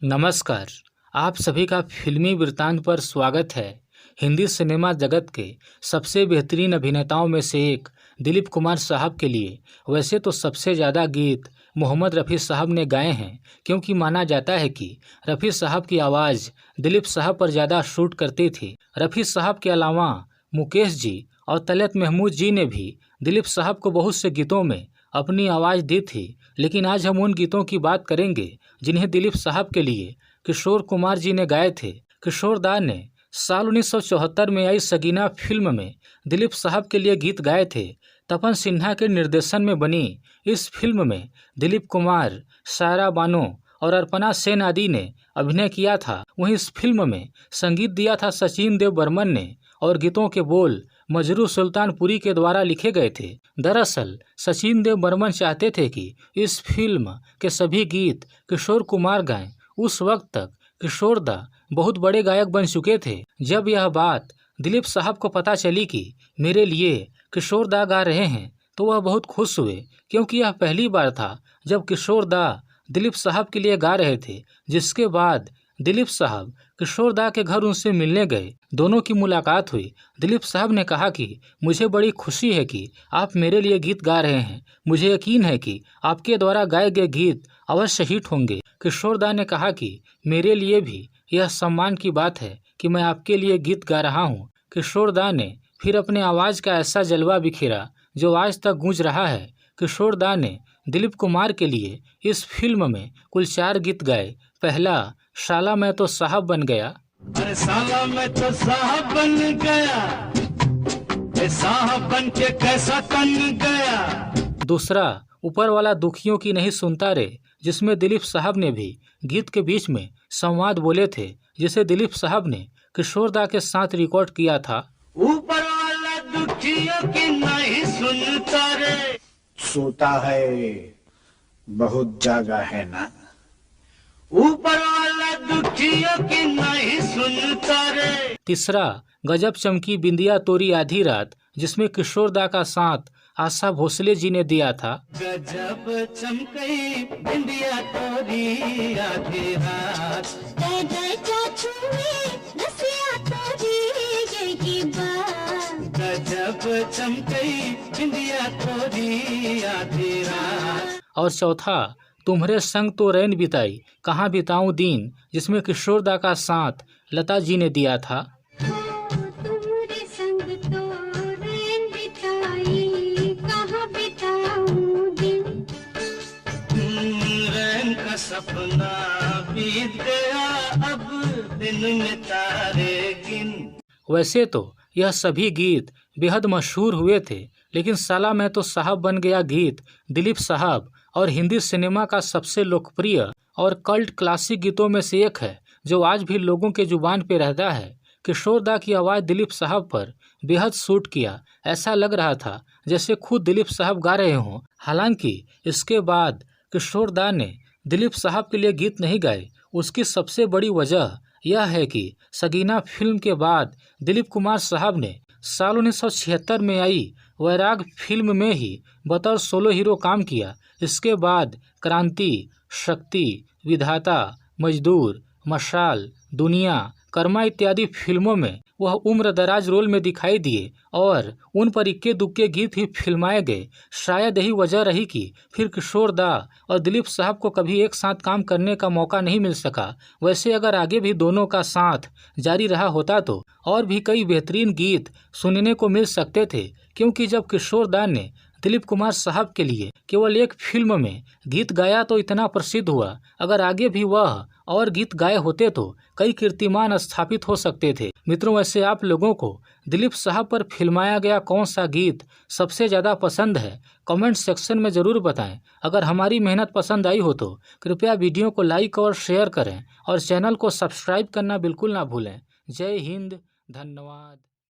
नमस्कार। आप सभी का फिल्मी वृत्तांत पर स्वागत है। हिंदी सिनेमा जगत के सबसे बेहतरीन अभिनेताओं में से एक दिलीप कुमार साहब के लिए वैसे तो सबसे ज़्यादा गीत मोहम्मद रफ़ी साहब ने गाए हैं, क्योंकि माना जाता है कि रफ़ी साहब की आवाज़ दिलीप साहब पर ज़्यादा शूट करती थी। रफ़ी साहब के अलावा मुकेश जी और तलत महमूद जी ने भी दिलीप साहब को बहुत से गीतों में अपनी आवाज़ दी थी, लेकिन आज हम उन गीतों की बात करेंगे जिन्हें दिलीप साहब के लिए किशोर कुमार जी ने गाए थे। किशोर दा ने साल 1974 में आई सगीना फिल्म में दिलीप साहब के लिए गीत गाए थे। तपन सिन्हा के निर्देशन में बनी इस फिल्म में दिलीप कुमार, सायरा बानो और अर्पणा सेन आदि ने अभिनय किया था। वहीं इस फिल्म में संगीत दिया था सचिन देव बर्मन ने और गीतों के बोल मजरू सुल्तानपुरी के द्वारा लिखे गए थे। दरअसल सचिन देव बर्मन चाहते थे कि इस फिल्म के सभी गीत किशोर कुमार गाएं। उस वक्त तक किशोर दा बहुत बड़े गायक बन चुके थे। जब यह बात दिलीप साहब को पता चली कि मेरे लिए किशोर दा गा रहे हैं, तो वह बहुत खुश हुए, क्योंकि यह पहली बार था जब किशोर दा दिलीप साहब के लिए गा रहे थे। जिसके बाद दिलीप साहब किशोर दा के घर उनसे मिलने गए। दोनों की मुलाकात हुई। दिलीप साहब ने कहा कि मुझे बड़ी खुशी है कि आप मेरे लिए गीत गा रहे हैं। मुझे यकीन है कि आपके द्वारा गाए गए गीत अवश्य हिट होंगे। किशोर दा ने कहा कि मेरे लिए भी यह सम्मान की बात है कि मैं आपके लिए गीत गा रहा हूँ। किशोर दा ने फिर अपने आवाज़ का ऐसा जलवा बिखेरा जो आज तक गूंज रहा है। किशोर दा ने दिलीप कुमार के लिए इस फिल्म में कुल 4 गीत गाए। पहला, शाला मैं तो साहब बन गया। अरे साला मैं तो साहब बन गया, ए साहब बन के कैसा कन गया। दूसरा, ऊपर वाला दुखियों की नहीं सुनता रे, जिसमें दिलीप साहब ने भी गीत के बीच में संवाद बोले थे, जिसे दिलीप साहब ने किशोर दा के साथ रिकॉर्ड किया था। ऊपर वाला दुखियों की नहीं सुनता रे, सोता है बहुत जगह है ना। ऊपर वाला दुखियों की नहीं सुनता रे। तीसरा, गजब चमकी बिंदिया तोरी आधी रात, जिसमें किशोर दा का साथ आशा भोसले जी ने दिया था। गजब चमकई बिंदिया तोरी आधी रात, गजब चमकई बिंदिया तोरी आधी रात। और चौथा, तुम्हारे संग तो रैन बिताई कहाँ बिताऊं दिन, जिसमें किशोर दा का साथ लता जी ने दिया था। रैन का सपना बीत गया, अब दिन में तारे गिन। वैसे तो यह सभी गीत बेहद मशहूर हुए थे, लेकिन साला मैं तो साहब बन गया गीत दिलीप साहब और हिंदी सिनेमा का सबसे लोकप्रिय और कल्ट क्लासिक गीतों में से एक है, जो आज भी लोगों के जुबान पे रहता है। किशोर दा की आवाज़ दिलीप साहब पर बेहद सूट किया। ऐसा लग रहा था जैसे खुद दिलीप साहब गा रहे हों। हालांकि इसके बाद किशोर दा ने दिलीप साहब के लिए गीत नहीं गाए। उसकी सबसे बड़ी वजह यह है कि सगीना फिल्म के बाद दिलीप कुमार साहब ने साल 1976 में आई वैराग फिल्म में ही बतौर सोलो हीरो काम किया। इसके बाद क्रांति, शक्ति, विधाता, मजदूर, मशाल, दुनिया, कर्मा इत्यादि फिल्मों में वह उम्र दराज रोल में दिखाई दिए और उन पर इक्के दुक्के गीत ही फिल्माए गए। शायद यही वजह रही कि फिर किशोर दा और दिलीप साहब को कभी एक साथ काम करने का मौका नहीं मिल सका। वैसे अगर आगे भी दोनों का साथ जारी रहा होता तो और भी कई बेहतरीन गीत सुनने को मिल सकते थे, क्योंकि जब किशोर दा ने दिलीप कुमार साहब के लिए केवल एक फिल्म में गीत गाया तो इतना प्रसिद्ध हुआ। अगर आगे भी वह और गीत गाए होते तो कई कीर्तिमान स्थापित हो सकते थे। मित्रों, वैसे आप लोगों को दिलीप साहब पर फिल्माया गया कौन सा गीत सबसे ज़्यादा पसंद है, कमेंट सेक्शन में ज़रूर बताएं। अगर हमारी मेहनत पसंद आई हो तो कृपया वीडियो को लाइक और शेयर करें और चैनल को सब्सक्राइब करना बिल्कुल ना भूलें। जय हिंद, धन्यवाद।